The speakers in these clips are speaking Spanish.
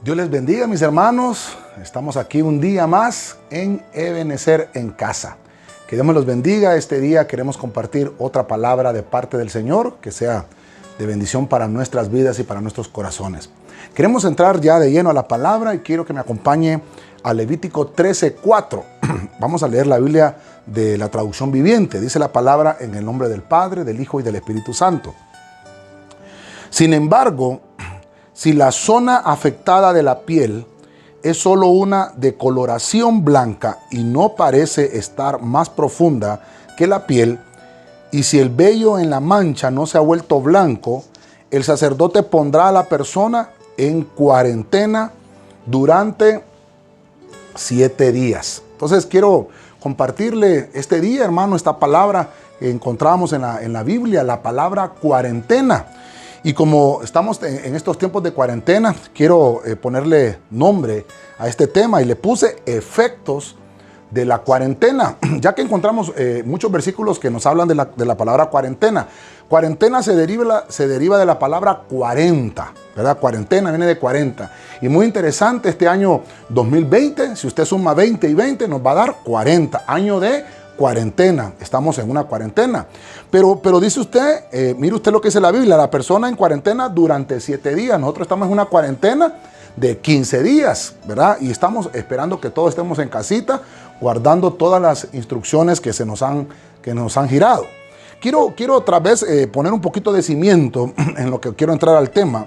Dios les bendiga, mis hermanos. Estamos aquí un día más en Ebenecer en Casa. Que Dios me los bendiga. Este día queremos compartir otra palabra de parte del Señor que sea de bendición para nuestras vidas y para nuestros corazones. Queremos entrar ya de lleno a la palabra y quiero que me acompañe a Levítico 13:4. Vamos a leer la Biblia de la traducción viviente. Dice la palabra: en el nombre del Padre, del Hijo y del Espíritu Santo. Sin embargo, si la zona afectada de la piel es solo una decoloración blanca y no parece estar más profunda que la piel, y si el vello en la mancha no se ha vuelto blanco, el sacerdote pondrá a la persona en cuarentena durante 7 días. Entonces quiero compartirle este día, hermano, esta palabra que encontramos en la Biblia, la palabra cuarentena. Y como estamos en estos tiempos de cuarentena, quiero ponerle nombre a este tema y le puse efectos de la cuarentena, ya que encontramos muchos versículos que nos hablan de la palabra cuarentena. Cuarentena se deriva de la palabra 40, ¿verdad? Cuarentena viene de 40. Y muy interesante, este año 2020, si usted suma 20 y 20, nos va a dar 40, año de cuarentena. Estamos en una cuarentena. Pero dice usted, mire usted lo que dice la Biblia, la persona en cuarentena durante 7 días. Nosotros estamos en una cuarentena de 15 días, ¿verdad? Y estamos esperando que todos estemos en casita, guardando todas las instrucciones que nos han girado. Quiero otra vez poner un poquito de cimiento en lo que quiero entrar al tema,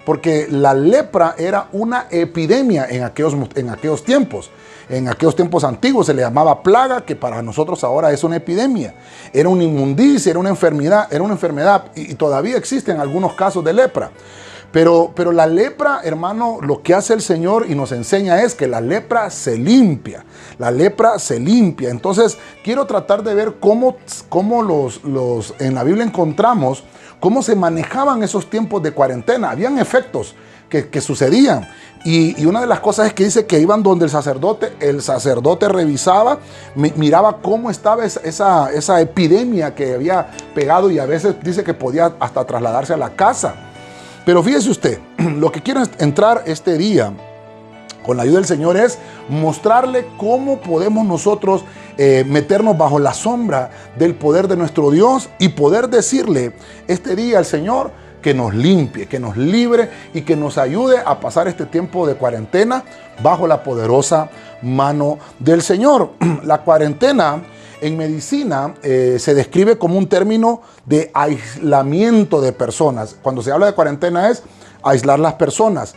porque la lepra era una epidemia en aquellos tiempos. En aquellos tiempos antiguos se le llamaba plaga, que para nosotros ahora es una epidemia. Era una inmundicia, era una enfermedad y todavía existen algunos casos de lepra. Pero la lepra, hermano, lo que hace el Señor y nos enseña es que la lepra se limpia. La lepra se limpia. Entonces, quiero tratar de ver cómo en la Biblia encontramos cómo se manejaban esos tiempos de cuarentena. Habían efectos que sucedían. Y una de las cosas es que dice que iban donde el sacerdote revisaba, miraba cómo estaba esa epidemia que había pegado, y a veces dice que podía hasta trasladarse a la casa. Pero fíjese usted, lo que quiero entrar este día con la ayuda del Señor es mostrarle cómo podemos nosotros meternos bajo la sombra del poder de nuestro Dios y poder decirle este día al Señor que nos limpie, que nos libre y que nos ayude a pasar este tiempo de cuarentena bajo la poderosa mano del Señor. La cuarentena en medicina se describe como un término de aislamiento de personas. Cuando se habla de cuarentena es aislar las personas.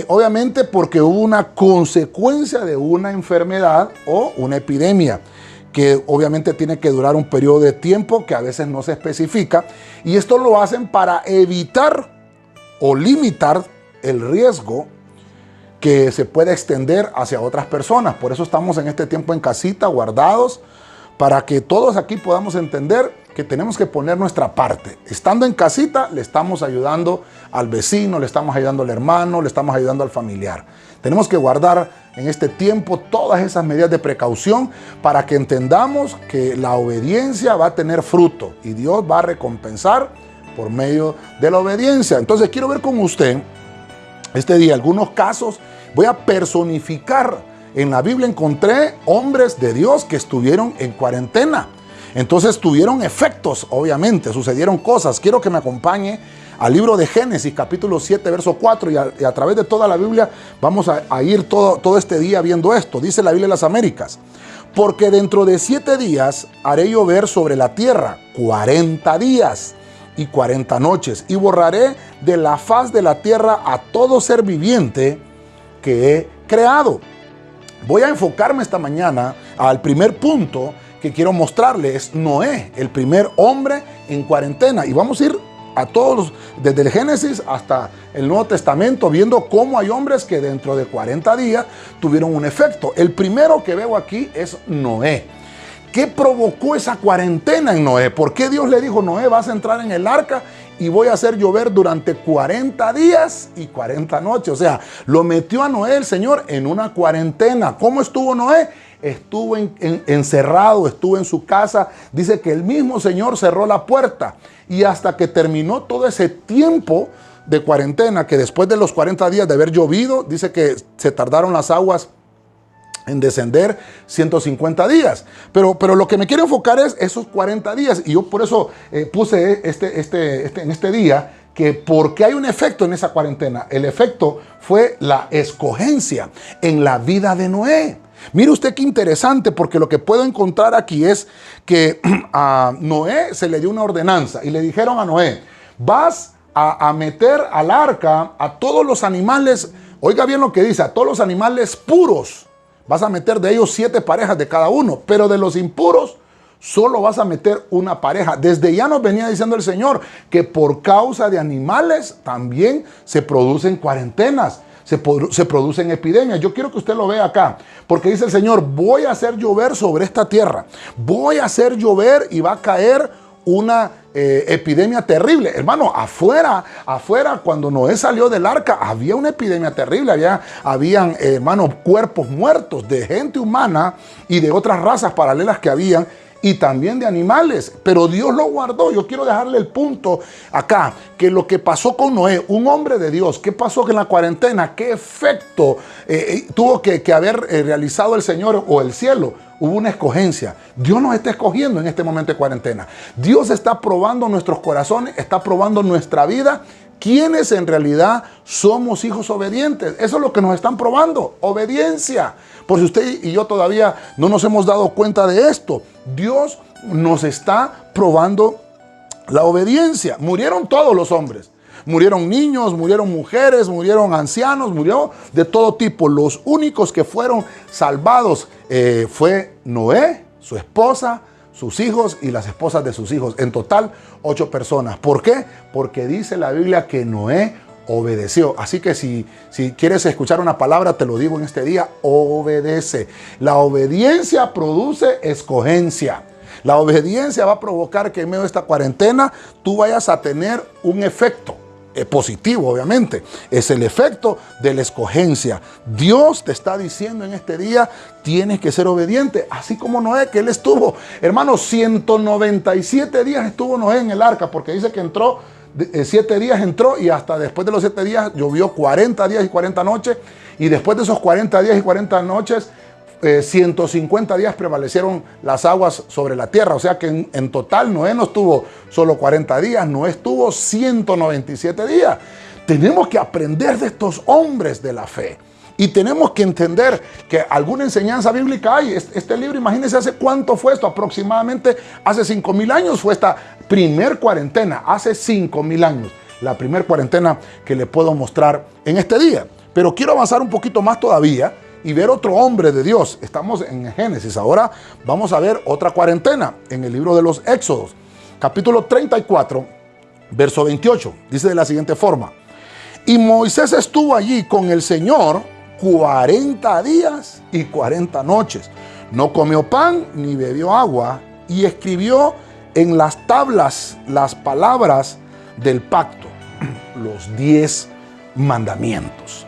Obviamente porque hubo una consecuencia de una enfermedad o una epidemia, que obviamente tiene que durar un periodo de tiempo que a veces no se especifica, y esto lo hacen para evitar o limitar el riesgo que se puede extender hacia otras personas. Por eso estamos en este tiempo en casita, guardados, para que todos aquí podamos entender que tenemos que poner nuestra parte. Estando en casita, le estamos ayudando al vecino, le estamos ayudando al hermano, le estamos ayudando al familiar. Tenemos que guardar en este tiempo todas esas medidas de precaución para que entendamos que la obediencia va a tener fruto y Dios va a recompensar por medio de la obediencia. Entonces quiero ver con usted este día algunos casos. Voy a personificar. En la Biblia encontré hombres de Dios que estuvieron en cuarentena. Entonces tuvieron efectos, obviamente, sucedieron cosas. Quiero que me acompañe al libro de Génesis, capítulo 7, verso 4, y a través de toda la Biblia vamos a ir todo este día viendo esto. Dice la Biblia de las Américas: porque dentro de 7 días haré llover sobre la tierra 40 días y 40 noches, y borraré de la faz de la tierra a todo ser viviente que he creado. Voy a enfocarme esta mañana al primer punto que quiero mostrarles. Es Noé, el primer hombre en cuarentena. Y vamos a ir a todos, desde el Génesis hasta el Nuevo Testamento, viendo cómo hay hombres que dentro de 40 días tuvieron un efecto. El primero que veo aquí es Noé. ¿Qué provocó esa cuarentena en Noé? ¿Por qué Dios le dijo: Noé, vas a entrar en el arca y voy a hacer llover durante 40 días y 40 noches? O sea, lo metió a Noé el Señor en una cuarentena. ¿Cómo estuvo Noé? Estuvo encerrado, estuvo en su casa. Dice que el mismo Señor cerró la puerta, y hasta que terminó todo ese tiempo de cuarentena, que después de los 40 días de haber llovido, dice que se tardaron las aguas en descender 150 días. Pero lo que me quiero enfocar es esos 40 días. Y yo por eso puse en este día que porque hay un efecto en esa cuarentena. El efecto fue la escogencia en la vida de Noé. Mire usted qué interesante, porque lo que puedo encontrar aquí es que a Noé se le dio una ordenanza y le dijeron a Noé: vas a meter al arca a todos los animales, oiga bien lo que dice, a todos los animales puros. Vas a meter de ellos 7 parejas de cada uno, pero de los impuros solo vas a meter una pareja. Desde ya nos venía diciendo el Señor que por causa de animales también se producen cuarentenas, se producen epidemias. Yo quiero que usted lo vea acá, porque dice el Señor: voy a hacer llover sobre esta tierra, voy a hacer llover y va a caer una epidemia terrible. Hermano, afuera, cuando Noé salió del arca, había una epidemia terrible. Habían, hermano, cuerpos muertos de gente humana y de otras razas paralelas que habían, y también de animales, pero Dios lo guardó. Yo quiero dejarle el punto acá, que lo que pasó con Noé, un hombre de Dios, ¿qué pasó en la cuarentena? ¿Qué efecto tuvo que haber realizado el Señor o el cielo? Hubo una escogencia. Dios nos está escogiendo en este momento de cuarentena. Dios está probando nuestros corazones, está probando nuestra vida. ¿Quiénes en realidad somos hijos obedientes? Eso es lo que nos están probando, obediencia. Por si usted y yo todavía no nos hemos dado cuenta de esto, Dios nos está probando la obediencia. Murieron todos los hombres. Murieron niños, murieron mujeres, murieron ancianos, murió de todo tipo. Los únicos que fueron salvados fue Noé, su esposa, sus hijos y las esposas de sus hijos. En total, 8 personas. ¿Por qué? Porque dice la Biblia que Noé obedeció. Así que si quieres escuchar una palabra, te lo digo en este día: obedece. La obediencia produce escogencia. La obediencia va a provocar que en medio de esta cuarentena tú vayas a tener un efecto positivo, obviamente. Es el efecto de la escogencia. Dios te está diciendo en este día: tienes que ser obediente, así como Noé, que él estuvo, hermano, 197 días estuvo Noé en el arca, porque dice que entró, 7 días entró, y hasta después de los 7 días llovió 40 días y 40 noches, y después de esos 40 días y 40 noches 150 días prevalecieron las aguas sobre la tierra. O sea que en total Noé no estuvo solo 40 días, Noé estuvo 197 días. Tenemos que aprender de estos hombres de la fe. Y tenemos que entender que alguna enseñanza bíblica hay. Este libro, imagínense, ¿hace cuánto fue esto? Aproximadamente hace 5,000 años fue esta primer cuarentena. Hace 5,000 años. La primer cuarentena que le puedo mostrar en este día. Pero quiero avanzar un poquito más todavía y ver otro hombre de Dios. Estamos en Génesis. Ahora vamos a ver otra cuarentena en el libro de los Éxodos. Capítulo 34, verso 28. Dice de la siguiente forma: y Moisés estuvo allí con el Señor 40 días y 40 noches. No comió pan ni bebió agua, y escribió en las tablas las palabras del pacto, los 10 mandamientos.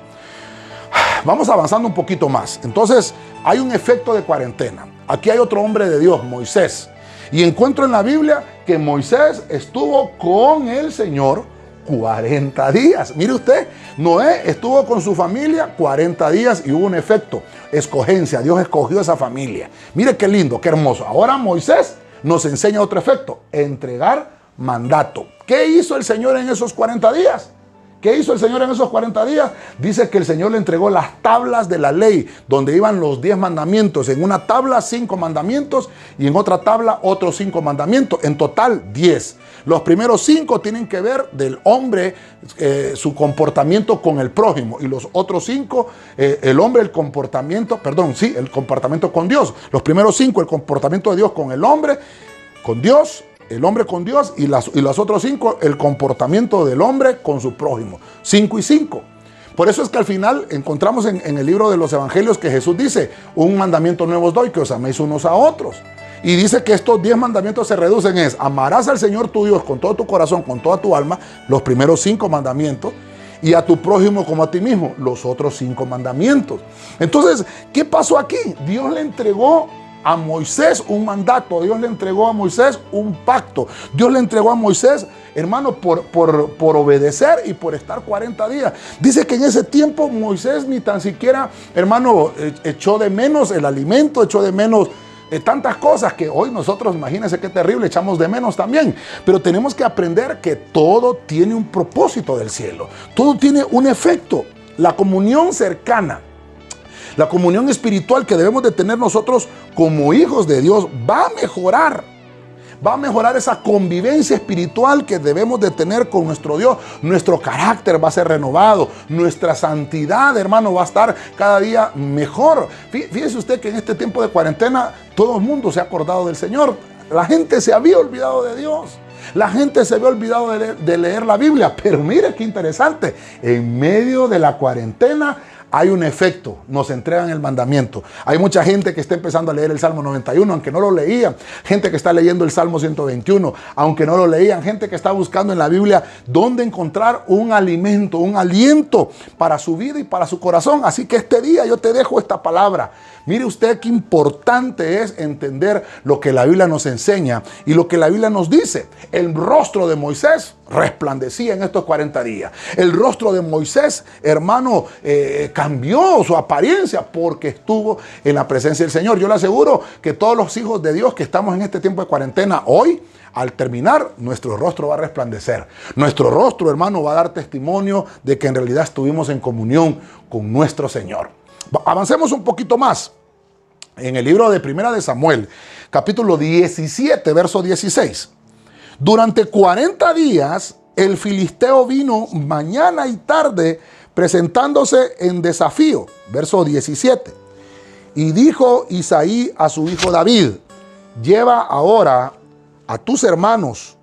Vamos avanzando un poquito más. Entonces, hay un efecto de cuarentena. Aquí hay otro hombre de Dios, Moisés. Y encuentro en la Biblia que Moisés estuvo con el Señor 40 días. Mire usted, Noé estuvo con su familia 40 días y hubo un efecto, escogencia. Dios escogió esa familia. Mire qué lindo, qué hermoso. Ahora Moisés nos enseña otro efecto: entregar mandato. ¿Qué hizo el Señor en esos 40 días? ¿Qué hizo el Señor en esos 40 días? Dice que el Señor le entregó las tablas de la ley, donde iban los 10 mandamientos. En una tabla 5 mandamientos y en otra tabla otros 5 mandamientos. En total 10. Los primeros 5 tienen que ver del hombre, su comportamiento con el prójimo. Y los otros 5, el hombre, el comportamiento con Dios. Los primeros 5, el comportamiento de Dios con el hombre, con Dios. El hombre con Dios, y los otros 5, el comportamiento del hombre con su prójimo. 5 y 5. Por eso es que al final encontramos en el libro de los evangelios que Jesús dice: un mandamiento nuevo os doy, que os améis unos a otros. Y dice que estos 10 mandamientos se reducen es: amarás al Señor tu Dios con todo tu corazón, con toda tu alma, los primeros 5 mandamientos, y a tu prójimo como a ti mismo, los otros 5 mandamientos. Entonces, ¿qué pasó aquí? Dios le entregó a Moisés un mandato, Dios le entregó a Moisés un pacto. Dios le entregó a Moisés, hermano, por obedecer y por estar 40 días. Dice que en ese tiempo Moisés ni tan siquiera, hermano, echó de menos el alimento, echó de menos tantas cosas que hoy nosotros, imagínense qué terrible, echamos de menos también. Pero tenemos que aprender que todo tiene un propósito del cielo. Todo tiene un efecto. La comunión cercana, la comunión espiritual que debemos de tener nosotros como hijos de Dios va a mejorar. Va a mejorar esa convivencia espiritual que debemos de tener con nuestro Dios. Nuestro carácter va a ser renovado. Nuestra santidad, hermano, va a estar cada día mejor. Fíjese usted que en este tiempo de cuarentena todo el mundo se ha acordado del Señor. La gente se había olvidado de Dios. La gente se había olvidado de leer la Biblia. Pero mire qué interesante. En medio de la cuarentena hay un efecto, nos entregan el mandamiento. Hay mucha gente que está empezando a leer el Salmo 91, aunque no lo leían. Gente que está leyendo el Salmo 121, aunque no lo leían. Gente que está buscando en la Biblia dónde encontrar un alimento, un aliento para su vida y para su corazón. Así que este día yo te dejo esta palabra. Mire usted qué importante es entender lo que la Biblia nos enseña y lo que la Biblia nos dice. El rostro de Moisés resplandecía en estos 40 días. El rostro de Moisés, hermano, cambió su apariencia porque estuvo en la presencia del Señor. Yo le aseguro que todos los hijos de Dios que estamos en este tiempo de cuarentena hoy, al terminar, nuestro rostro va a resplandecer. Nuestro rostro, hermano, va a dar testimonio de que en realidad estuvimos en comunión con nuestro Señor. Avancemos un poquito más. En el libro de Primera de Samuel, capítulo 17, verso 16. Durante 40 días, el filisteo vino mañana y tarde presentándose en desafío. Verso 17. Y dijo Isaí a su hijo David: lleva ahora a tus hermanos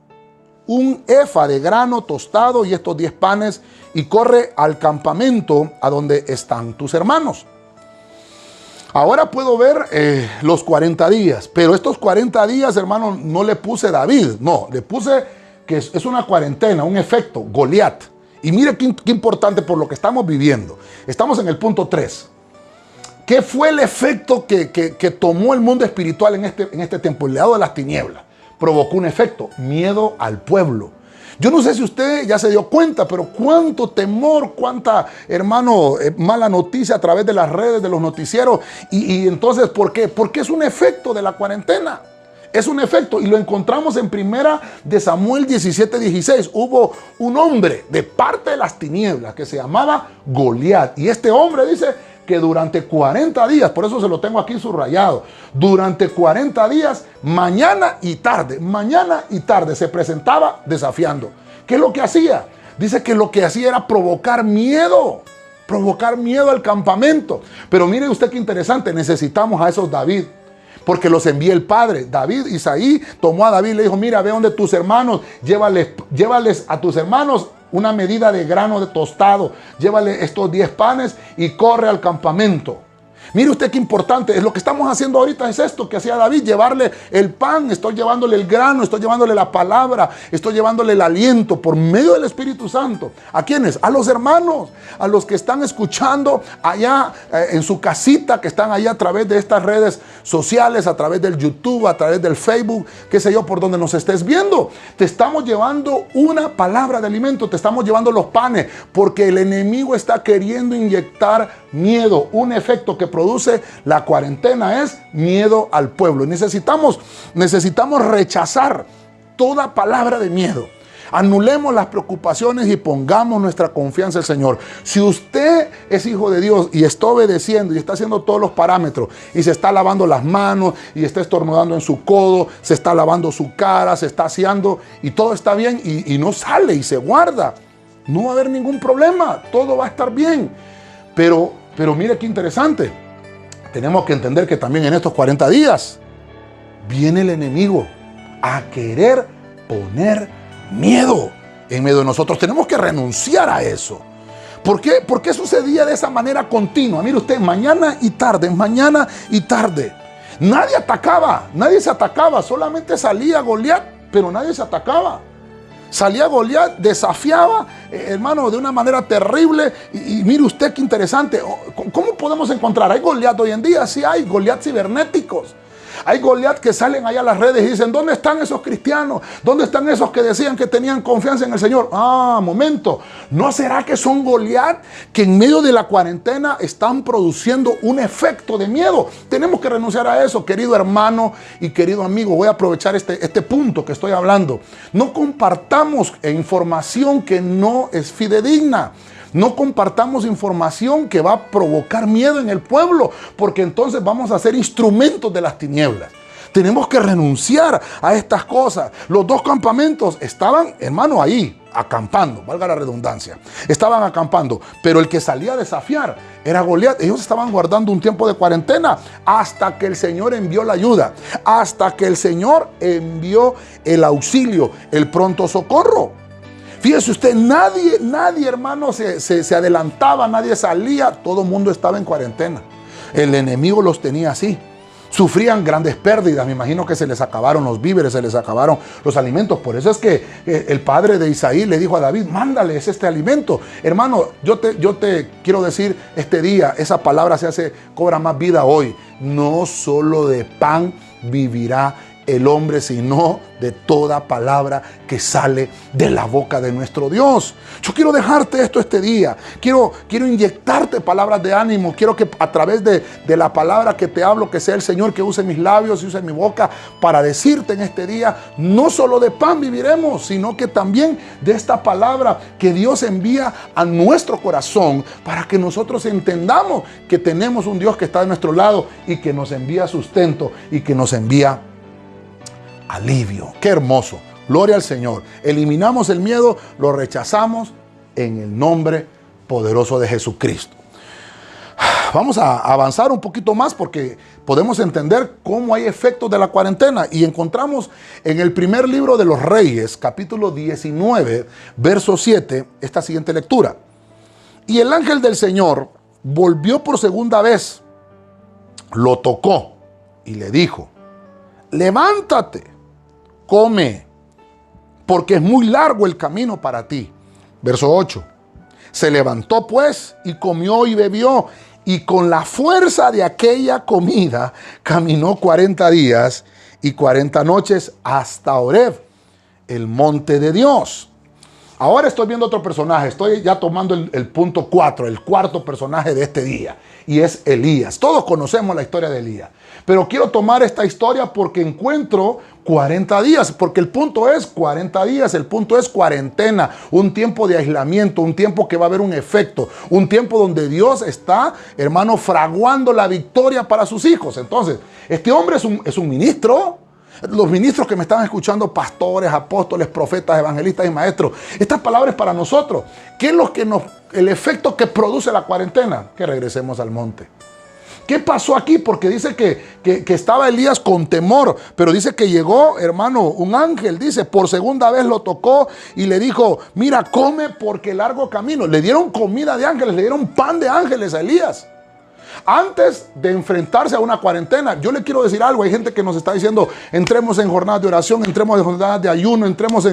un efa de grano tostado y estos 10 panes y corre al campamento a donde están tus hermanos. Ahora puedo ver los 40 días, pero estos 40 días, hermano, no le puse David, no, le puse que es una cuarentena, un efecto, Goliat. Y mire qué importante por lo que estamos viviendo. Estamos en el punto 3. ¿Qué fue el efecto que tomó el mundo espiritual en este tiempo? El lado de las tinieblas. Provocó un efecto, miedo al pueblo. Yo no sé si usted ya se dio cuenta, pero cuánto temor, cuánta, hermano, mala noticia a través de las redes, de los noticieros. Y entonces, ¿por qué? Porque es un efecto de la cuarentena. Es un efecto y lo encontramos en Primera de Samuel 17:16. Hubo un hombre de parte de las tinieblas que se llamaba Goliat. Y este hombre dice que durante 40 días, por eso se lo tengo aquí subrayado, durante 40 días, mañana y tarde se presentaba desafiando. ¿Qué es lo que hacía? Dice que lo que hacía era provocar miedo al campamento. Pero mire usted qué interesante, necesitamos a esos David, porque los envía el Padre. David, Isaí, tomó a David y le dijo: mira, ve donde tus hermanos, llévales a tus hermanos una medida de grano de tostado, llévale estos 10 panes y corre al campamento. Mire usted qué importante, es lo que estamos haciendo ahorita, es esto que hacía David, llevarle el pan, estoy llevándole el grano, estoy llevándole la palabra, estoy llevándole el aliento por medio del Espíritu Santo. ¿A quiénes? A los hermanos, a los que están escuchando allá en su casita, que están allá a través de estas redes sociales, a través del YouTube, a través del Facebook, qué sé yo, por donde nos estés viendo. Te estamos llevando una palabra de alimento, te estamos llevando los panes, porque el enemigo está queriendo inyectar miedo. Un efecto que produce la cuarentena es miedo al pueblo. Necesitamos rechazar toda palabra de miedo. Anulemos las preocupaciones y pongamos nuestra confianza en el Señor. Si usted es hijo de Dios y está obedeciendo y está haciendo todos los parámetros y se está lavando las manos y está estornudando en su codo, se está lavando su cara, se está aseando y todo está bien y no sale y se guarda, no va a haber ningún problema, todo va a estar bien. Pero mire qué interesante. Tenemos que entender que también en estos 40 días viene el enemigo a querer poner miedo en medio de nosotros. Tenemos que renunciar a eso. ¿Por qué sucedía de esa manera continua? Mire usted, mañana y tarde. Nadie atacaba, nadie se atacaba. Solamente salía Goliat, pero nadie se atacaba. Salía Goliat, desafiaba, hermano, de una manera terrible. Y mire usted qué interesante. ¿Cómo podemos encontrar? ¿Hay Goliat hoy en día? Sí hay Goliat cibernéticos. Hay Goliat que salen allá a las redes y dicen, ¿dónde están esos cristianos? ¿Dónde están esos que decían que tenían confianza en el Señor? Momento. ¿No será que son Goliat que en medio de la cuarentena están produciendo un efecto de miedo? Tenemos que renunciar a eso, querido hermano y querido amigo. Voy a aprovechar este punto que estoy hablando. No compartamos información que no es fidedigna. No compartamos información que va a provocar miedo en el pueblo, porque entonces vamos a ser instrumentos de las tinieblas. Tenemos que renunciar a estas cosas. Los dos campamentos estaban, hermano, ahí, acampando, valga la redundancia. Estaban acampando, pero el que salía a desafiar era Goliat. Ellos estaban guardando un tiempo de cuarentena hasta que el Señor envió la ayuda, hasta que el Señor envió el auxilio, el pronto socorro. Fíjese usted, nadie, hermano, se adelantaba, nadie salía, todo el mundo estaba en cuarentena. El enemigo los tenía así. Sufrían grandes pérdidas, me imagino que se les acabaron los víveres, se les acabaron los alimentos. Por eso es que el padre de Isaí le dijo a David, mándales este alimento. Hermano, yo te quiero decir este día, esa palabra cobra más vida hoy. No solo de pan vivirá el hombre, sino de toda palabra que sale de la boca de nuestro Dios. Yo quiero dejarte esto este día. Quiero inyectarte palabras de ánimo. Quiero que a través de la palabra que te hablo, que sea el Señor que use mis labios y use mi boca para decirte en este día, no solo de pan viviremos, sino que también de esta palabra que Dios envía a nuestro corazón para que nosotros entendamos que tenemos un Dios que está de nuestro lado y que nos envía sustento y que nos envía alivio. Qué hermoso. Gloria al Señor. Eliminamos el miedo, lo rechazamos en el nombre poderoso de Jesucristo. Vamos a avanzar un poquito más porque podemos entender cómo hay efectos de la cuarentena. Y encontramos en el primer libro de los Reyes, capítulo 19, verso 7, esta siguiente lectura. Y el ángel del Señor volvió por segunda vez, lo tocó y le dijo, levántate, come, porque es muy largo el camino para ti. Verso 8. Se levantó pues y comió y bebió, y con la fuerza de aquella comida caminó 40 días y 40 noches hasta Horeb, el monte de Dios. Ahora estoy viendo otro personaje, estoy ya tomando el punto 4, el cuarto personaje de este día, y es Elías. Todos conocemos la historia de Elías, pero quiero tomar esta historia porque encuentro 40 días, porque el punto es 40 días, el punto es cuarentena, un tiempo de aislamiento, un tiempo que va a haber un efecto, un tiempo donde Dios está, hermano, fraguando la victoria para sus hijos. Entonces, este hombre es un ministro. Los ministros que me están escuchando, pastores, apóstoles, profetas, evangelistas y maestros, estas palabras para nosotros. ¿Qué es el efecto que produce la cuarentena? Que regresemos al monte. ¿Qué pasó aquí? Porque dice que estaba Elías con temor, pero dice que llegó, hermano, un ángel, dice, por segunda vez lo tocó y le dijo, mira, come porque largo camino. Le dieron comida de ángeles, le dieron pan de ángeles a Elías. Antes de enfrentarse a una cuarentena, yo le quiero decir algo. Hay gente que nos está diciendo, entremos en jornadas de oración, entremos en jornadas de ayuno, entremos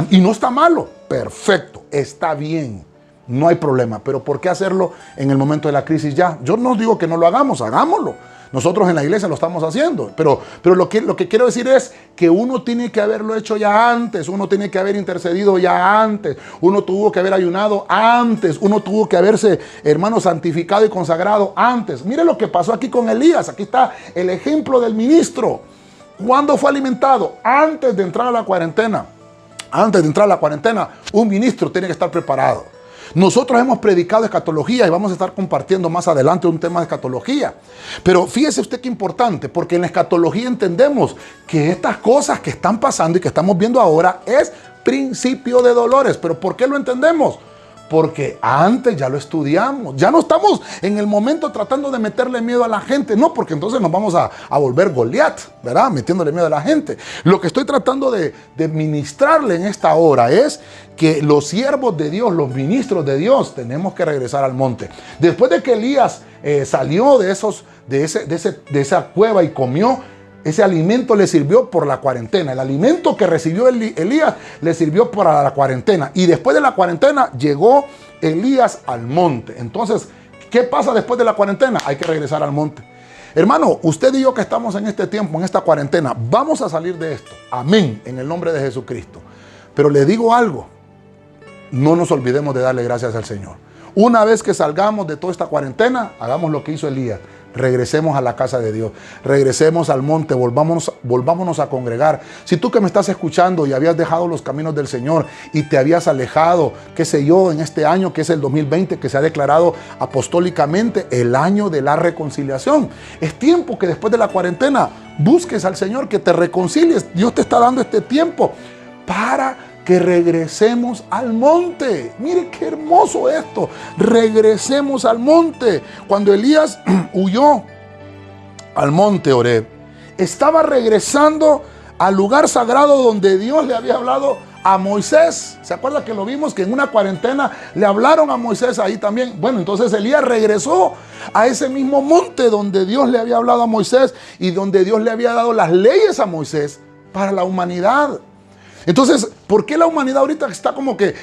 y no está malo, perfecto, está bien, no hay problema. Pero ¿por qué hacerlo en el momento de la crisis ya? Yo no digo que no lo hagamos, hagámoslo. Nosotros en la iglesia lo estamos haciendo, pero lo que quiero decir es que uno tiene que haberlo hecho ya antes, uno tiene que haber intercedido ya antes, uno tuvo que haber ayunado antes, uno tuvo que haberse, hermano, santificado y consagrado antes. Mire lo que pasó aquí con Elías, aquí está el ejemplo del ministro. ¿Cuándo fue alimentado? Antes de entrar a la cuarentena. Antes de entrar a la cuarentena, un ministro tiene que estar preparado. Nosotros hemos predicado escatología y vamos a estar compartiendo más adelante un tema de escatología. Pero fíjese usted qué importante, porque en la escatología entendemos que estas cosas que están pasando y que estamos viendo ahora es principio de dolores. ¿Pero por qué lo entendemos? Porque antes ya lo estudiamos. Ya no estamos en el momento tratando de meterle miedo a la gente. No, porque entonces nos vamos a volver Goliat, ¿verdad? Metiéndole miedo a la gente. Lo que estoy tratando de ministrarle en esta hora es que los siervos de Dios, los ministros de Dios, tenemos que regresar al monte. Después de que Elías salió de esa cueva y comió, ese alimento le sirvió por la cuarentena. El alimento que recibió Elías le sirvió para la cuarentena. Y después de la cuarentena llegó Elías al monte. Entonces, ¿qué pasa después de la cuarentena? Hay que regresar al monte. Hermano, usted y yo que estamos en este tiempo, en esta cuarentena, vamos a salir de esto. Amén, en el nombre de Jesucristo. Pero le digo algo, no nos olvidemos de darle gracias al Señor. Una vez que salgamos de toda esta cuarentena, hagamos lo que hizo Elías. Regresemos a la casa de Dios, regresemos al monte, volvámonos a congregar. Si tú que me estás escuchando y habías dejado los caminos del Señor y te habías alejado, qué sé yo, en este año que es el 2020, que se ha declarado apostólicamente el año de la reconciliación, es tiempo que después de la cuarentena busques al Señor, que te reconcilies. Dios te está dando este tiempo para que regresemos al monte. Mire qué hermoso esto. Regresemos al monte. Cuando Elías huyó al monte Horeb, estaba regresando al lugar sagrado donde Dios le había hablado a Moisés. ¿Se acuerda que lo vimos? Que en una cuarentena le hablaron a Moisés ahí también. Bueno, entonces Elías regresó a ese mismo monte donde Dios le había hablado a Moisés y donde Dios le había dado las leyes a Moisés para la humanidad. Entonces, ¿por qué la humanidad ahorita está como que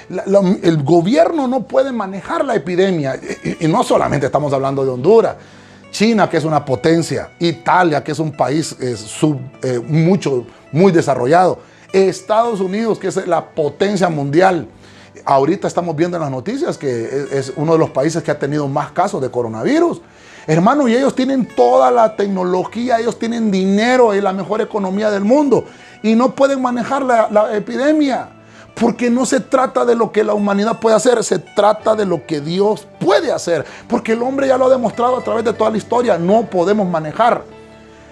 el gobierno no puede manejar la epidemia? Y no solamente estamos hablando de Honduras, China, que es una potencia, Italia, que es un país muy desarrollado, Estados Unidos, que es la potencia mundial. Ahorita estamos viendo en las noticias que es uno de los países que ha tenido más casos de coronavirus. Hermano, y ellos tienen toda la tecnología, ellos tienen dinero y la mejor economía del mundo. Y no pueden manejar la epidemia. Porque no se trata de lo que la humanidad puede hacer, se trata de lo que Dios puede hacer. Porque el hombre ya lo ha demostrado a través de toda la historia. No podemos manejar,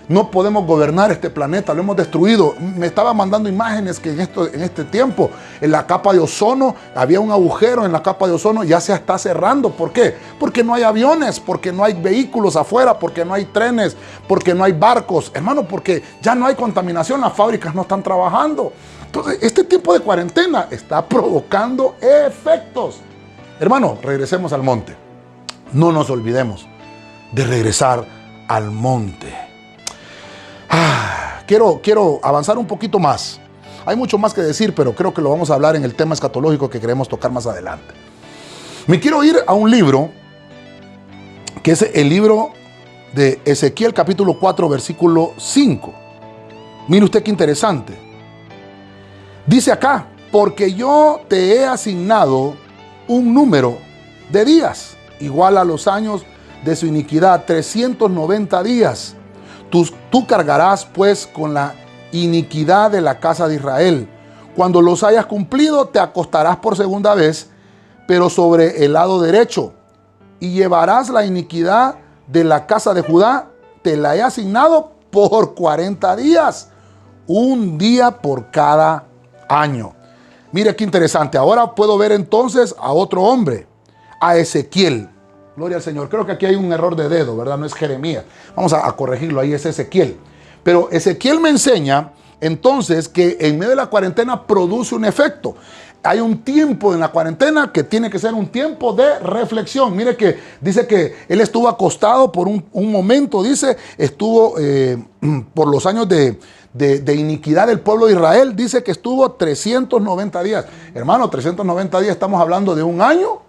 no podemos gobernar este planeta, lo hemos destruido. Me estaba mandando imágenes que en este tiempo, en la capa de ozono, había un agujero en la capa de ozono, ya se está cerrando. ¿Por qué? Porque no hay aviones, porque no hay vehículos afuera, porque no hay trenes, porque no hay barcos. Hermano, porque ya no hay contaminación, las fábricas no están trabajando. Entonces, este tipo de cuarentena está provocando efectos. Hermano, regresemos al monte. No nos olvidemos de regresar al monte. Quiero avanzar un poquito más. Hay mucho más que decir, pero creo que lo vamos a hablar en el tema escatológico que queremos tocar más adelante. Me quiero ir a un libro, que es el libro de Ezequiel capítulo 4, versículo 5. Mire usted qué interesante. Dice acá, porque yo te he asignado un número de días, igual a los años de su iniquidad, 390 días. Tú cargarás pues con la iniquidad de la casa de Israel. Cuando los hayas cumplido, te acostarás por segunda vez, pero sobre el lado derecho, y llevarás la iniquidad de la casa de Judá. Te la he asignado por 40 días, un día por cada año. Mire qué interesante. Ahora puedo ver entonces a otro hombre, a Ezequiel. Gloria al Señor. Creo que aquí hay un error de dedo, ¿verdad? No es Jeremías. Vamos a corregirlo. Ahí es Ezequiel. Pero Ezequiel me enseña entonces que en medio de la cuarentena produce un efecto. Hay un tiempo en la cuarentena que tiene que ser un tiempo de reflexión. Mire que dice que él estuvo acostado por un momento. Dice, estuvo por los años de iniquidad del pueblo de Israel. Dice que estuvo 390 días. Hermano, 390 días, estamos hablando de un año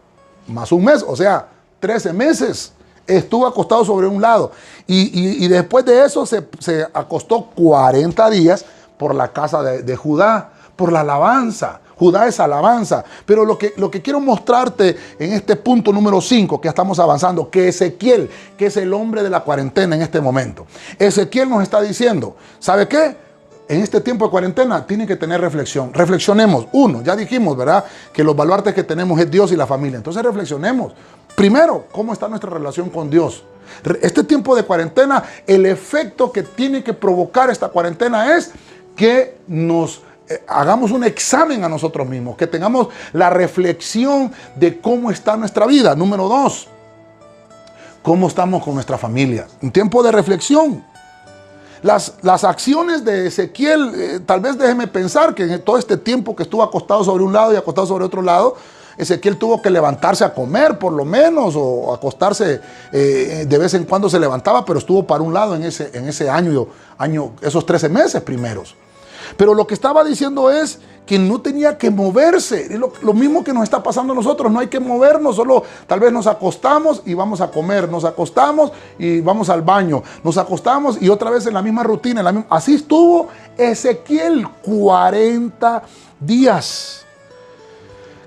más un mes. O sea, 13 meses estuvo acostado sobre un lado. Y después de eso se acostó 40 días por la casa de Judá, por la alabanza. Judá es alabanza. Pero lo que quiero mostrarte en este punto número 5, que estamos avanzando, que Ezequiel, que es el hombre de la cuarentena en este momento. Ezequiel nos está diciendo, ¿sabe qué? En este tiempo de cuarentena tiene que tener reflexión. Reflexionemos. Uno, ya dijimos, ¿verdad? Que los baluartes que tenemos es Dios y la familia. Entonces reflexionemos. Primero, ¿cómo está nuestra relación con Dios? Este tiempo de cuarentena, el efecto que tiene que provocar esta cuarentena es que nos hagamos un examen a nosotros mismos, que tengamos la reflexión de cómo está nuestra vida. Número 2, cómo estamos con nuestra familia. Un tiempo de reflexión. Las acciones de Ezequiel, tal vez déjeme pensar que en todo este tiempo que estuvo acostado sobre un lado y acostado sobre otro lado, Ezequiel tuvo que levantarse a comer por lo menos, o acostarse de vez en cuando se levantaba, pero estuvo para un lado en ese año, esos 13 meses primeros. Pero lo que estaba diciendo es que no tenía que moverse. Es lo mismo que nos está pasando a nosotros. No hay que movernos, solo tal vez nos acostamos y vamos a comer. Nos acostamos y vamos al baño. Nos acostamos y otra vez en la misma rutina. Así estuvo Ezequiel 40 días.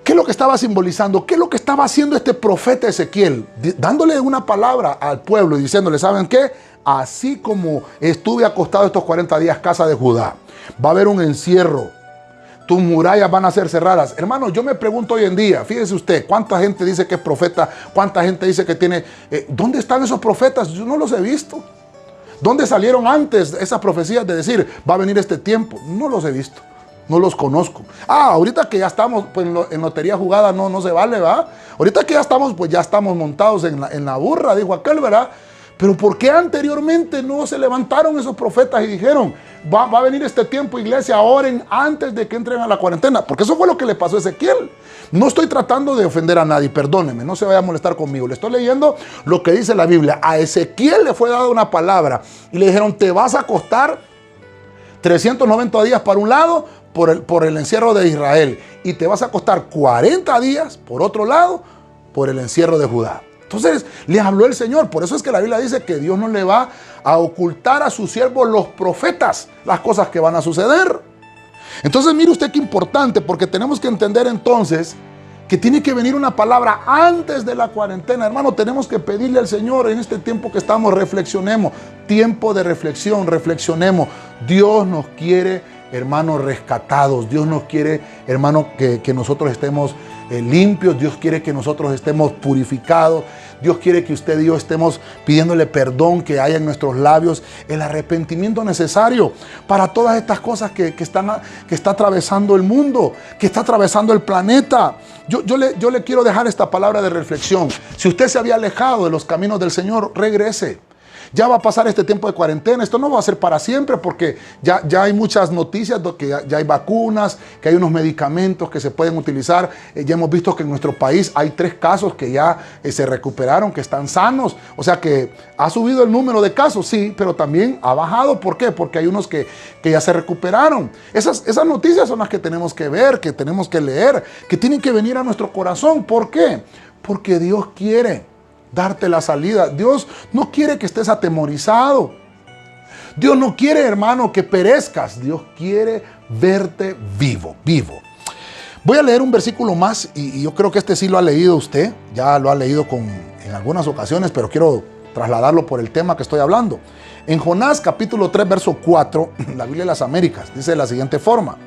¿Qué es lo que estaba simbolizando? ¿Qué es lo que estaba haciendo este profeta Ezequiel? Dándole una palabra al pueblo y diciéndole, ¿saben qué? Así como estuve acostado estos 40 días, casa de Judá, va a haber un encierro. Tus murallas van a ser cerradas. Hermano, yo me pregunto hoy en día, fíjese usted, ¿cuánta gente dice que es profeta? ¿Cuánta gente dice que tiene? ¿Dónde están esos profetas? Yo no los he visto. ¿Dónde salieron antes esas profecías de decir, va a venir este tiempo? No los he visto. No los conozco. Ahorita que ya estamos pues, en lotería jugada no se vale, ¿verdad? Ahorita que ya estamos, pues ya estamos montados en la burra, dijo aquel, ¿verdad? Pero ¿por qué anteriormente no se levantaron esos profetas y dijeron, va a venir este tiempo, iglesia, oren antes de que entren a la cuarentena? Porque eso fue lo que le pasó a Ezequiel. No estoy tratando de ofender a nadie, perdóneme, no se vaya a molestar conmigo. Le estoy leyendo lo que dice la Biblia. A Ezequiel le fue dada una palabra y le dijeron, te vas a acostar 390 días para un lado por el encierro de Israel y te vas a acostar 40 días por otro lado por el encierro de Judá. Entonces le habló el Señor. Por eso es que la Biblia dice que Dios no le va a ocultar a sus siervos los profetas las cosas que van a suceder. Entonces mire usted qué importante, porque tenemos que entender entonces que tiene que venir una palabra antes de la cuarentena. Hermano, tenemos que pedirle al Señor en este tiempo que estamos, reflexionemos. Tiempo de reflexión, reflexionemos. Dios nos quiere, hermanos, rescatados. Dios nos quiere, hermano, que nosotros estemos limpios. Dios quiere que nosotros estemos purificados. Dios quiere que usted y yo estemos pidiéndole perdón, que haya en nuestros labios el arrepentimiento necesario para todas estas cosas que está atravesando el mundo, que está atravesando el planeta. Yo le quiero dejar esta palabra de reflexión. Si usted se había alejado de los caminos del Señor, regrese. Ya va a pasar este tiempo de cuarentena. Esto no va a ser para siempre, porque ya hay muchas noticias de que ya hay vacunas, que hay unos medicamentos que se pueden utilizar. Ya hemos visto que en nuestro país hay 3 casos que ya se recuperaron, que están sanos. O sea que ha subido el número de casos, sí, pero también ha bajado. ¿Por qué? Porque hay unos que ya se recuperaron. Esas noticias son las que tenemos que ver, que tenemos que leer, que tienen que venir a nuestro corazón. ¿Por qué? Porque Dios quiere darte la salida. Dios no quiere que estés atemorizado. Dios no quiere, hermano, que perezcas. Dios quiere verte vivo. Voy a leer un versículo más y yo creo que este sí lo ha leído usted. Ya lo ha leído en algunas ocasiones, pero quiero trasladarlo por el tema que estoy hablando. En Jonás capítulo 3, verso 4, la Biblia de las Américas, dice de la siguiente forma.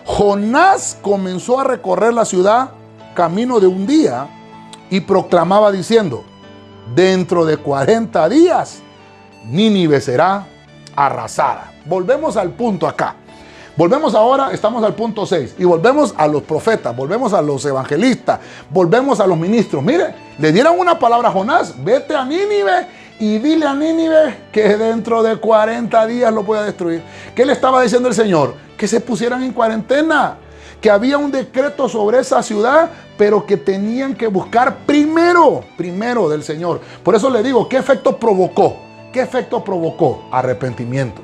Jonás comenzó a recorrer la ciudad camino de un día y proclamaba diciendo, dentro de 40 días, Nínive será arrasada. Volvemos al punto acá. Volvemos ahora, estamos al punto 6. Y volvemos a los profetas, volvemos a los evangelistas, volvemos a los ministros. Mire, le dieron una palabra a Jonás. Vete a Nínive y dile a Nínive que dentro de 40 días lo voy a destruir. ¿Qué le estaba diciendo el Señor? Que se pusieran en cuarentena. Que había un decreto sobre esa ciudad, pero que tenían que buscar primero del Señor. Por eso le digo, ¿qué efecto provocó? ¿Qué efecto provocó? Arrepentimiento.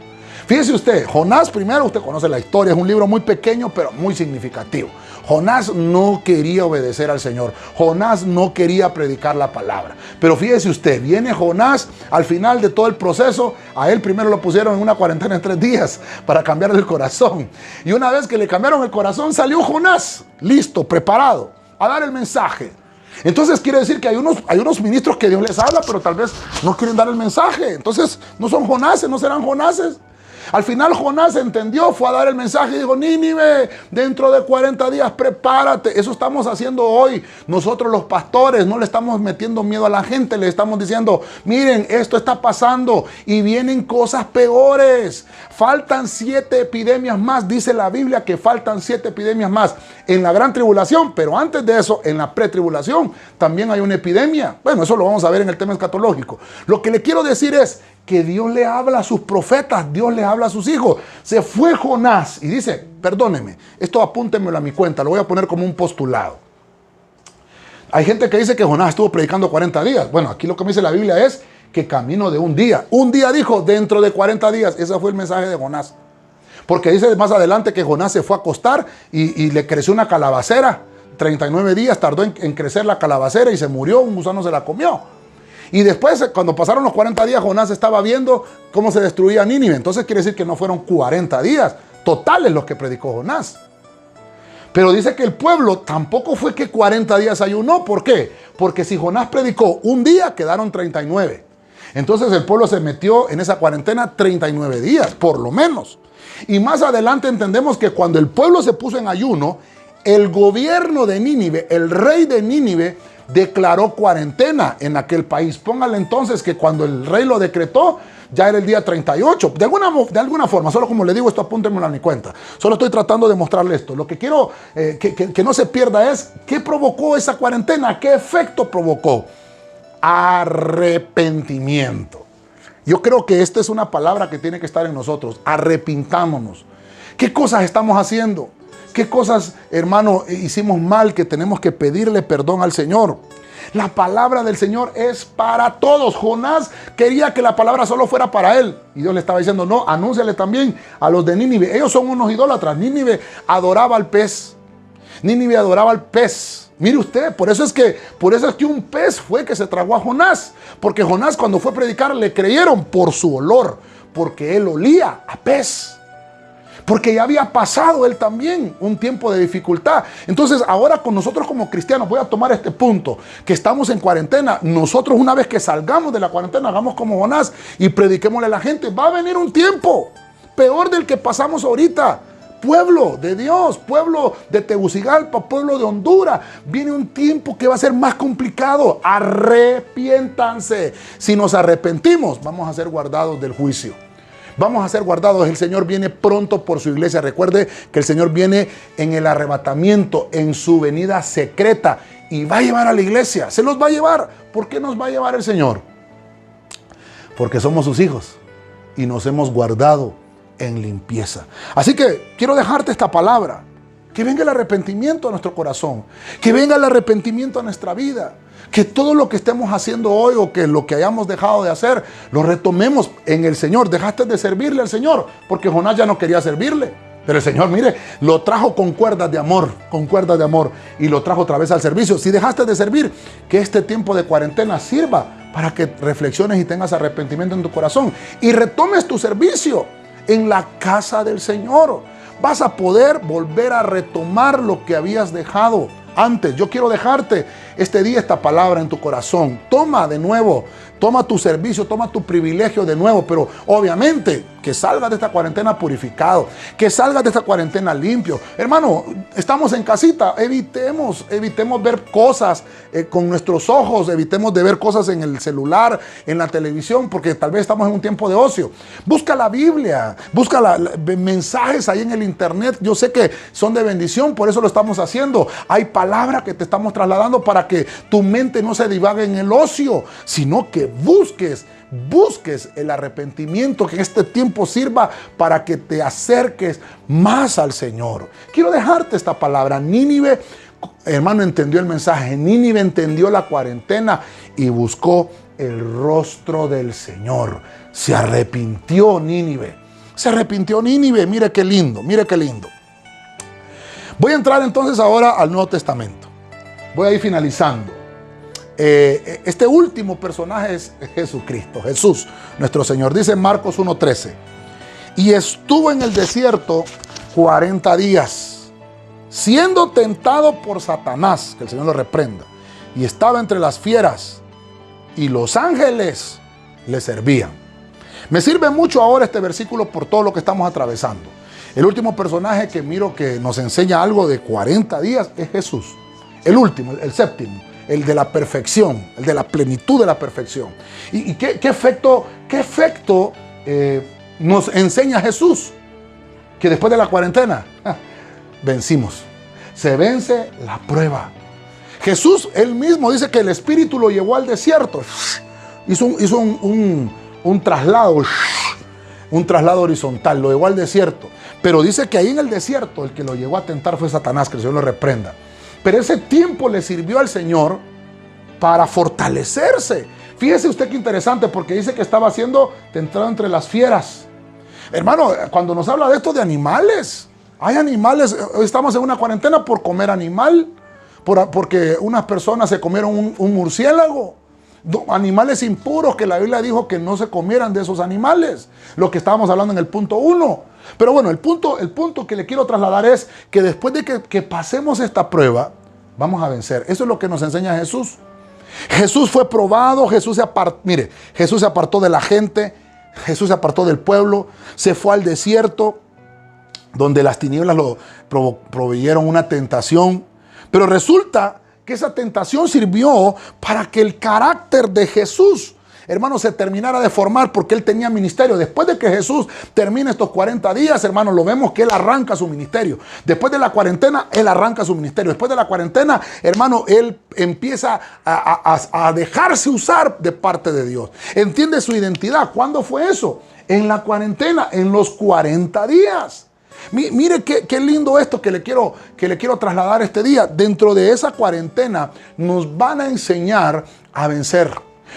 Fíjese usted, Jonás primero, usted conoce la historia, es un libro muy pequeño, pero muy significativo. Jonás no quería obedecer al Señor. Jonás no quería predicar la palabra. Pero fíjese usted, viene Jonás al final de todo el proceso. A él primero lo pusieron en una cuarentena en 3 días para cambiarle el corazón. Y una vez que le cambiaron el corazón, salió Jonás, listo, preparado, a dar el mensaje. Entonces quiere decir que hay unos ministros que Dios les habla, pero tal vez no quieren dar el mensaje. Entonces no son Jonases, no serán Jonases. Al final Jonás entendió, fue a dar el mensaje y dijo, Nínive, dentro de 40 días prepárate. Eso estamos haciendo hoy. Nosotros los pastores no le estamos metiendo miedo a la gente, le estamos diciendo, miren, esto está pasando y vienen cosas peores. Faltan 7 epidemias más, dice la Biblia que faltan 7 epidemias más en la gran tribulación, pero antes de eso, en la pretribulación, también hay una epidemia. Bueno, eso lo vamos a ver en el tema escatológico. Lo que le quiero decir es que Dios le habla a sus profetas, Dios le habla a sus hijos. Se fue Jonás y dice, perdóneme, esto apúntemelo a mi cuenta, lo voy a poner como un postulado. Hay gente que dice que Jonás estuvo predicando 40 días. Bueno, aquí lo que me dice la Biblia es que camino de un día. Un día dijo, dentro de 40 días. Ese fue el mensaje de Jonás. Porque dice más adelante que Jonás se fue a acostar y le creció una calabacera. 39 días tardó en crecer la calabacera y se murió, un gusano se la comió. Y después, cuando pasaron los 40 días, Jonás estaba viendo cómo se destruía Nínive. Entonces quiere decir que no fueron 40 días totales los que predicó Jonás. Pero dice que el pueblo tampoco fue que 40 días ayunó. ¿Por qué? Porque si Jonás predicó un día, quedaron 39. Entonces el pueblo se metió en esa cuarentena 39 días, por lo menos. Y más adelante entendemos que cuando el pueblo se puso en ayuno, el gobierno de Nínive, el rey de Nínive, declaró cuarentena en aquel país. Póngale entonces que cuando el rey lo decretó, ya era el día 38. De alguna forma, solo como le digo, esto apúntenmelo a mi cuenta. Solo estoy tratando de mostrarle esto. Lo que quiero que no se pierda es qué provocó esa cuarentena, qué efecto provocó. Arrepentimiento. Yo creo que esta es una palabra que tiene que estar en nosotros. Arrepintámonos. ¿Qué cosas estamos haciendo? ¿Qué cosas, hermano, hicimos mal que tenemos que pedirle perdón al Señor? La palabra del Señor es para todos. Jonás quería que la palabra solo fuera para él. Y Dios le estaba diciendo, no, anúnciale también a los de Nínive. Ellos son unos idólatras. Nínive adoraba al pez. Nínive adoraba al pez. Mire usted, por eso es que un pez fue que se tragó a Jonás. Porque Jonás cuando fue a predicar le creyeron por su olor. Porque él olía a pez. Porque ya había pasado él también un tiempo de dificultad. Entonces ahora con nosotros como cristianos, voy a tomar este punto, que estamos en cuarentena. Nosotros una vez que salgamos de la cuarentena, hagamos como Jonás y prediquémosle a la gente. Va a venir un tiempo peor del que pasamos ahorita. Pueblo de Dios, pueblo de Tegucigalpa, pueblo de Honduras, viene un tiempo que va a ser más complicado. Arrepiéntanse. Si nos arrepentimos, vamos a ser guardados del juicio. Vamos a ser guardados. El Señor viene pronto por su iglesia. Recuerde que el Señor viene en el arrebatamiento, en su venida secreta, y va a llevar a la iglesia. Se los va a llevar. ¿Por qué nos va a llevar el Señor? Porque somos sus hijos y nos hemos guardado en limpieza. Así que quiero dejarte esta palabra. Que venga el arrepentimiento a nuestro corazón. Que venga el arrepentimiento a nuestra vida. Que todo lo que estemos haciendo hoy o que lo que hayamos dejado de hacer, lo retomemos en el Señor. Dejaste de servirle al Señor, porque Jonás ya no quería servirle. Pero el Señor, mire, lo trajo con cuerdas de amor, y lo trajo otra vez al servicio. Si dejaste de servir, que este tiempo de cuarentena sirva para que reflexiones y tengas arrepentimiento en tu corazón. Y retomes tu servicio en la casa del Señor. Vas a poder volver a retomar lo que habías dejado antes. Yo quiero dejarte este día esta palabra en tu corazón. Toma de nuevo, toma tu servicio, toma tu privilegio de nuevo, pero obviamente que salgas de esta cuarentena purificado, que salgas de esta cuarentena limpio. Hermano, estamos en casita, evitemos ver cosas con nuestros ojos, evitemos de ver cosas en el celular, en la televisión, porque tal vez estamos en un tiempo de ocio. Busca la Biblia, busca mensajes ahí en el internet. Yo sé que son de bendición, por eso lo estamos haciendo. Hay palabras que te estamos trasladando para que tu mente no se divague en el ocio, sino que busques el arrepentimiento, que en este tiempo sirva para que te acerques más al Señor. Quiero dejarte esta palabra. Nínive, hermano, entendió el mensaje. Nínive entendió la cuarentena y buscó el rostro del Señor. Se arrepintió Nínive. Mire qué lindo, mire qué lindo. Voy a entrar entonces ahora al Nuevo Testamento. Voy a ir finalizando. Este último personaje es Jesucristo, Jesús, nuestro Señor. Dice Marcos 1:13. Y estuvo en el desierto 40 días, siendo tentado por Satanás, que el Señor lo reprenda. Y estaba entre las fieras, y los ángeles le servían. Me sirve mucho ahora este versículo por todo lo que estamos atravesando. El último personaje que miro que nos enseña algo de 40 días es Jesús. El último, el séptimo, el de la perfección, el de la plenitud de la perfección. ¿Y qué efecto nos enseña Jesús? Que después de la cuarentena, vencimos. Se vence la prueba. Jesús, él mismo dice que el Espíritu lo llevó al desierto. Hizo un traslado horizontal, lo llevó al desierto. Pero dice que ahí en el desierto el que lo llevó a tentar fue Satanás, que el Señor lo reprenda. Pero ese tiempo le sirvió al Señor para fortalecerse. Fíjese usted qué interesante, porque dice que estaba siendo tentado entre las fieras. Hermano, cuando nos habla de esto de animales, hay animales, hoy estamos en una cuarentena por comer animal, porque unas personas se comieron un murciélago. Animales impuros que la Biblia dijo que no se comieran de esos animales. Lo que estábamos hablando en el punto 1. Pero bueno, el punto que le quiero trasladar es que después de que pasemos esta prueba, vamos a vencer. Eso es lo que nos enseña Jesús. Jesús fue probado, Jesús se apartó de la gente, Jesús se apartó del pueblo, se fue al desierto, donde las tinieblas lo proveyeron una tentación. Pero resulta que esa tentación sirvió para que el carácter de Jesús, hermano, se terminara de formar, porque él tenía ministerio. Después de que Jesús termina estos 40 días, hermano, lo vemos que él arranca su ministerio. Después de la cuarentena, él arranca su ministerio. Después de la cuarentena, hermano, él empieza a dejarse usar de parte de Dios. Entiende su identidad. ¿Cuándo fue eso? En la cuarentena, en los 40 días. Mire qué lindo esto que le quiero trasladar este día. Dentro de esa cuarentena nos van a enseñar a vencer.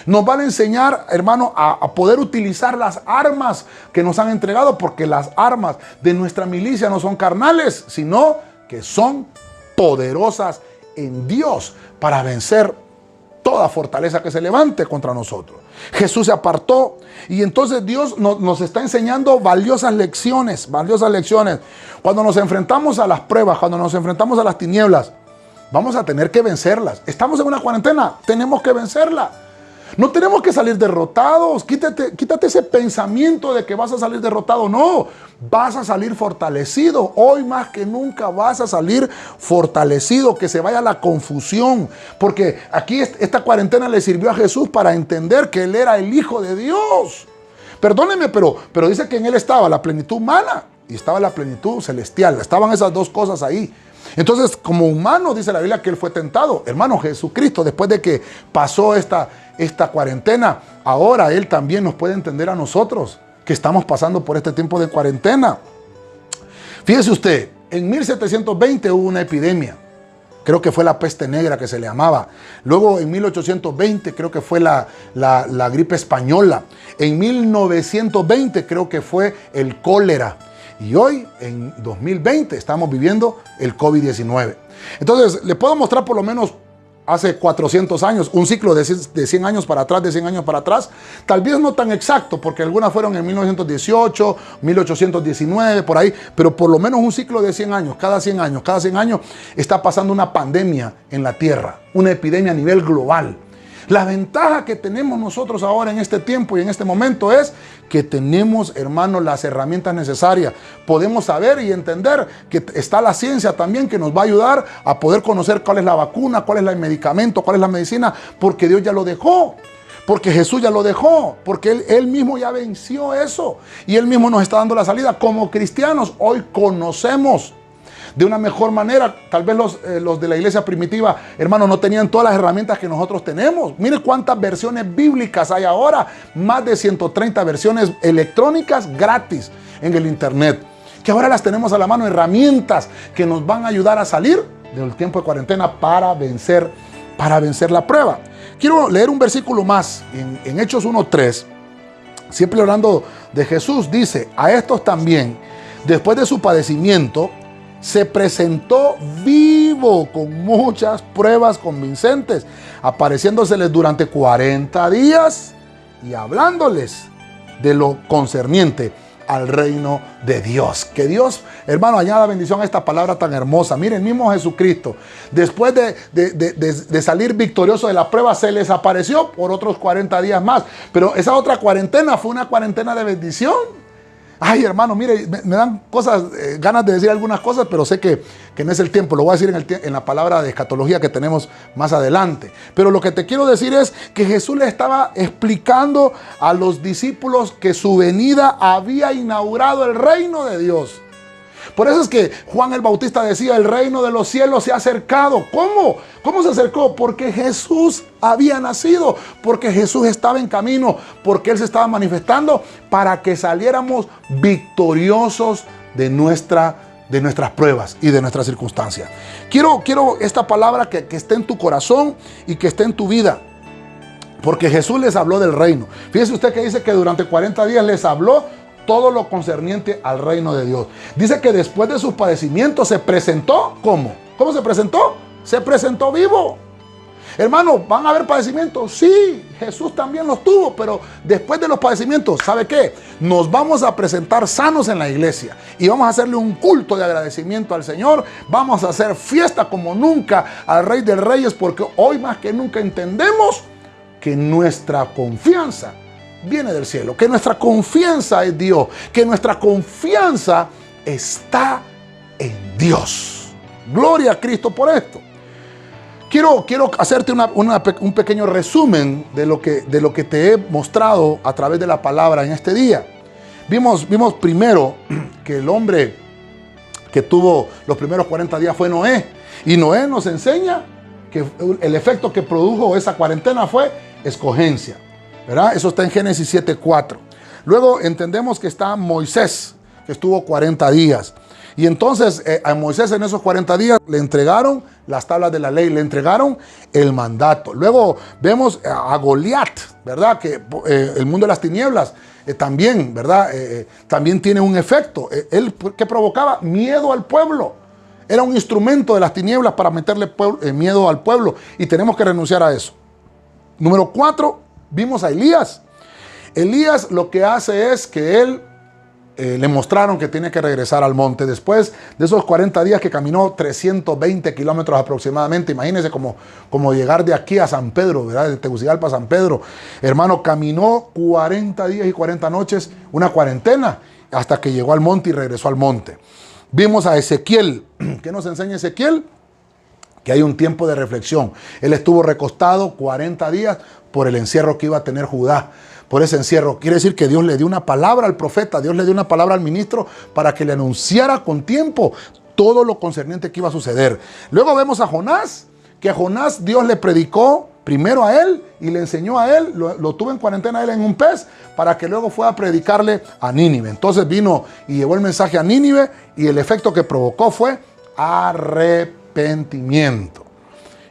Nos van a enseñar, hermano, a poder utilizar las armas que nos han entregado, porque las armas de nuestra milicia no son carnales, sino que son poderosas en Dios para vencer toda fortaleza que se levante contra nosotros. Jesús se apartó y entonces Dios nos está enseñando valiosas lecciones. Cuando nos enfrentamos a las pruebas, cuando nos enfrentamos a las tinieblas, vamos a tener que vencerlas. Estamos en una cuarentena, tenemos que vencerla. No tenemos que salir derrotados. Quítate ese pensamiento de que vas a salir derrotado. No, vas a salir fortalecido. Hoy más que nunca vas a salir fortalecido. Que se vaya la confusión. Porque aquí esta cuarentena le sirvió a Jesús para entender que Él era el Hijo de Dios. Perdóneme, pero dice que en Él estaba la plenitud humana y estaba la plenitud celestial. Estaban esas dos cosas ahí. Entonces, como humano, dice la Biblia que Él fue tentado. Hermano, Jesucristo, después de que pasó esta cuarentena, ahora Él también nos puede entender a nosotros que estamos pasando por este tiempo de cuarentena. Fíjese usted, en 1720 hubo una epidemia. Creo que fue la peste negra que se le llamaba. Luego en 1820 creo que fue la gripe española. En 1920 creo que fue el cólera. Y hoy, en 2020, estamos viviendo el COVID-19. Entonces, le puedo mostrar por lo menos hace 400 años, un ciclo de 100 años para atrás, de 100 años para atrás. Tal vez no tan exacto, porque algunas fueron en 1918, 1819, por ahí. Pero por lo menos un ciclo de 100 años, cada 100 años está pasando una pandemia en la tierra, una epidemia a nivel global. La ventaja que tenemos nosotros ahora en este tiempo y en este momento es que tenemos, hermanos, las herramientas necesarias. Podemos saber y entender que está la ciencia también que nos va a ayudar a poder conocer cuál es la vacuna, cuál es el medicamento, cuál es la medicina, porque Dios ya lo dejó. Porque Jesús ya lo dejó, porque Él mismo ya venció eso. Y Él mismo nos está dando la salida. Como cristianos, hoy conocemos de una mejor manera. Tal vez los de la iglesia primitiva, hermanos, no tenían todas las herramientas que nosotros tenemos. Mire cuántas versiones bíblicas hay ahora. Más de 130 versiones electrónicas gratis en el internet. Que ahora las tenemos a la mano, herramientas que nos van a ayudar a salir del tiempo de cuarentena para vencer la prueba. Quiero leer un versículo más en Hechos 1:3. Siempre hablando de Jesús, dice: a estos también, después de su padecimiento, se presentó vivo con muchas pruebas convincentes, apareciéndoseles durante 40 días y hablándoles de lo concerniente al reino de Dios. Que Dios, hermano, añada bendición a esta palabra tan hermosa. Miren, mismo Jesucristo, después de salir victorioso de la prueba, se les apareció por otros 40 días más. Pero esa otra cuarentena fue una cuarentena de bendición. Ay, hermano, mire, me dan ganas de decir algunas cosas, pero sé que no es el tiempo. Lo voy a decir en la palabra de escatología que tenemos más adelante. Pero lo que te quiero decir es que Jesús le estaba explicando a los discípulos que su venida había inaugurado el reino de Dios. Por eso es que Juan el Bautista decía: el reino de los cielos se ha acercado. ¿Cómo? ¿Cómo se acercó? Porque Jesús había nacido, porque Jesús estaba en camino, porque Él se estaba manifestando para que saliéramos victoriosos de nuestras pruebas y de nuestras circunstancias. Quiero esta palabra que esté en tu corazón y que esté en tu vida, porque Jesús les habló del reino. Fíjese usted que dice que durante 40 días les habló todo lo concerniente al reino de Dios. Dice que después de sus padecimientos se presentó, ¿cómo? ¿Cómo se presentó? Se presentó vivo. Hermano, ¿van a haber padecimientos? Sí, Jesús también los tuvo, pero después de los padecimientos, ¿sabe qué? Nos vamos a presentar sanos en la iglesia y vamos a hacerle un culto de agradecimiento al Señor. Vamos a hacer fiesta como nunca al Rey de Reyes, porque hoy más que nunca entendemos que nuestra confianza viene del cielo, que nuestra confianza es Dios, que nuestra confianza está en Dios. Gloria a Cristo por esto. Quiero hacerte un pequeño resumen de lo que te he mostrado a través de la palabra en este día. Vimos primero que el hombre que tuvo los primeros 40 días fue Noé. Y Noé nos enseña que el efecto que produjo esa cuarentena fue escogencia, ¿verdad? Eso está en Génesis 7:4. Luego entendemos que está Moisés, que estuvo 40 días. Y entonces a Moisés en esos 40 días le entregaron las tablas de la ley, le entregaron el mandato. Luego vemos a Goliat, ¿verdad? Que el mundo de las tinieblas también, ¿verdad? También tiene un efecto. Él que provocaba miedo al pueblo. Era un instrumento de las tinieblas para meterle miedo al pueblo. Y tenemos que renunciar a eso. Número 4, vimos a Elías. Elías lo que hace es que él le mostraron que tiene que regresar al monte. Después de esos 40 días que caminó 320 kilómetros aproximadamente. Imagínense como llegar de aquí a San Pedro, ¿verdad? De Tegucigalpa a San Pedro. Hermano, caminó 40 días y 40 noches, una cuarentena, hasta que llegó al monte y regresó al monte. Vimos a Ezequiel. ¿Qué nos enseña Ezequiel? Que hay un tiempo de reflexión. Él estuvo recostado 40 días por el encierro que iba a tener Judá. Por ese encierro, quiere decir que Dios le dio una palabra al profeta, Dios le dio una palabra al ministro para que le anunciara con tiempo todo lo concerniente que iba a suceder. Luego vemos a Jonás, que a Jonás Dios le predicó primero a él y le enseñó a él, lo tuvo en cuarentena él en un pez, para que luego fuera a predicarle a Nínive. Entonces vino y llevó el mensaje a Nínive y el efecto que provocó fue arrepentimiento.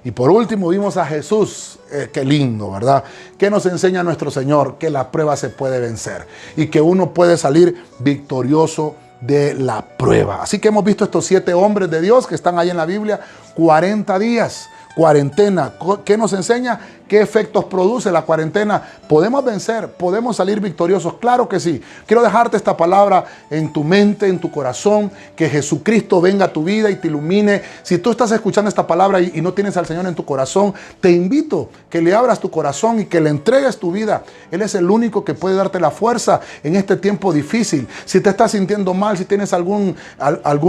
Y por último vimos a Jesús, qué lindo, ¿verdad? Que nos enseña nuestro Señor que la prueba se puede vencer y que uno puede salir victorioso de la prueba. Así que hemos visto estos 7 hombres de Dios que están ahí en la Biblia, 40 días, cuarentena. ¿Qué nos enseña? ¿Qué efectos produce la cuarentena? ¿Podemos vencer? ¿Podemos salir victoriosos? Claro que sí. Quiero dejarte esta palabra en tu mente, en tu corazón, que Jesucristo venga a tu vida y te ilumine. Si tú estás escuchando esta palabra y no tienes al Señor en tu corazón, te invito que le abras tu corazón y que le entregues tu vida. Él es el único que puede darte la fuerza en este tiempo difícil. Si te estás sintiendo mal, si tienes algún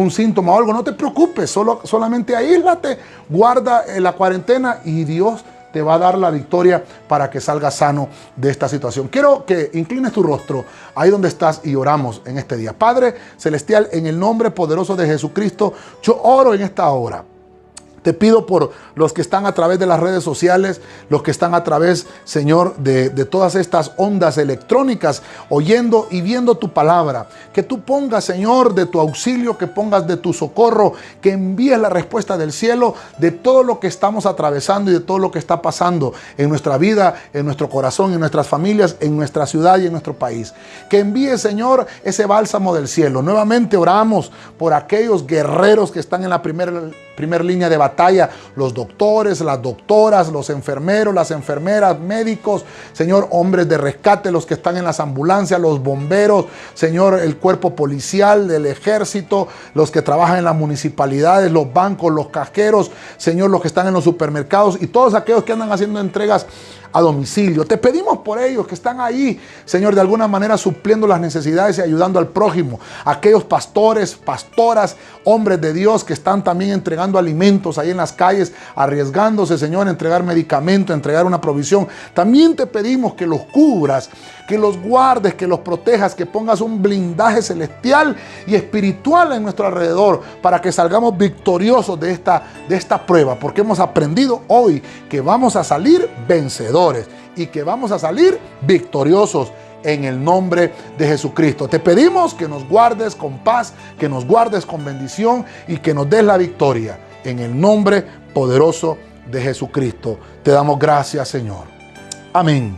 síntoma o algo, no te preocupes, solamente aíslate, guarda la cuarentena y Dios te va a dar la victoria para que salgas sano de esta situación. Quiero que inclines tu rostro ahí donde estás y oramos en este día. Padre Celestial, en el nombre poderoso de Jesucristo, yo oro en esta hora. Te pido por los que están a través de las redes sociales, los que están a través, Señor, de todas estas ondas electrónicas, oyendo y viendo tu palabra. Que tú pongas, Señor, de tu auxilio, que pongas de tu socorro, que envíes la respuesta del cielo de todo lo que estamos atravesando y de todo lo que está pasando en nuestra vida, en nuestro corazón, en nuestras familias, en nuestra ciudad y en nuestro país. Que envíe, Señor, ese bálsamo del cielo. Nuevamente oramos por aquellos guerreros que están en la primera línea de batalla, los doctores, las doctoras, los enfermeros, las enfermeras, médicos, Señor, hombres de rescate, los que están en las ambulancias, los bomberos, Señor, el cuerpo policial, del ejército, los que trabajan en las municipalidades, los bancos, los cajeros, Señor, los que están en los supermercados y todos aquellos que andan haciendo entregas a domicilio. Te pedimos por ellos que están ahí, Señor, de alguna manera supliendo las necesidades y ayudando al prójimo. Aquellos pastores, pastoras, hombres de Dios que están también entregando alimentos ahí en las calles, arriesgándose, Señor, a entregar medicamentos, a entregar una provisión. También te pedimos que los cubras, que los guardes, que los protejas, que pongas un blindaje celestial y espiritual en nuestro alrededor para que salgamos victoriosos de esta prueba, porque hemos aprendido hoy que vamos a salir vencedores y que vamos a salir victoriosos en el nombre de Jesucristo. Te pedimos que nos guardes con paz, que nos guardes con bendición y que nos des la victoria en el nombre poderoso de Jesucristo. Te damos gracias, Señor. Amén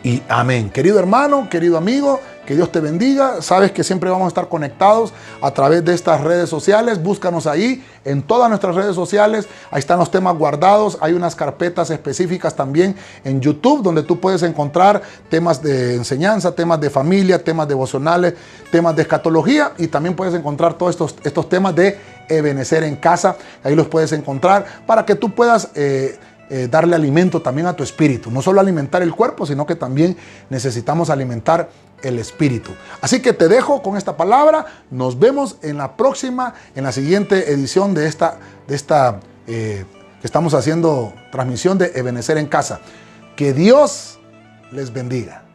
y amén. Querido hermano, querido amigo, Que Dios te bendiga. Sabes que siempre vamos a estar conectados a través de estas redes sociales. Búscanos ahí en todas nuestras redes sociales. Ahí están los temas guardados. Hay unas carpetas específicas también en YouTube donde tú puedes encontrar temas de enseñanza, temas de familia, temas devocionales, temas de escatología, y también puedes encontrar todos estos temas de Ebenecer en Casa. Ahí los puedes encontrar para que tú puedas darle alimento también a tu espíritu. No solo alimentar el cuerpo, sino que también necesitamos alimentar el espíritu. Así que te dejo con esta palabra. Nos vemos en la próxima, en la siguiente edición de esta que estamos haciendo transmisión de Ebenecer en Casa. Que Dios les bendiga.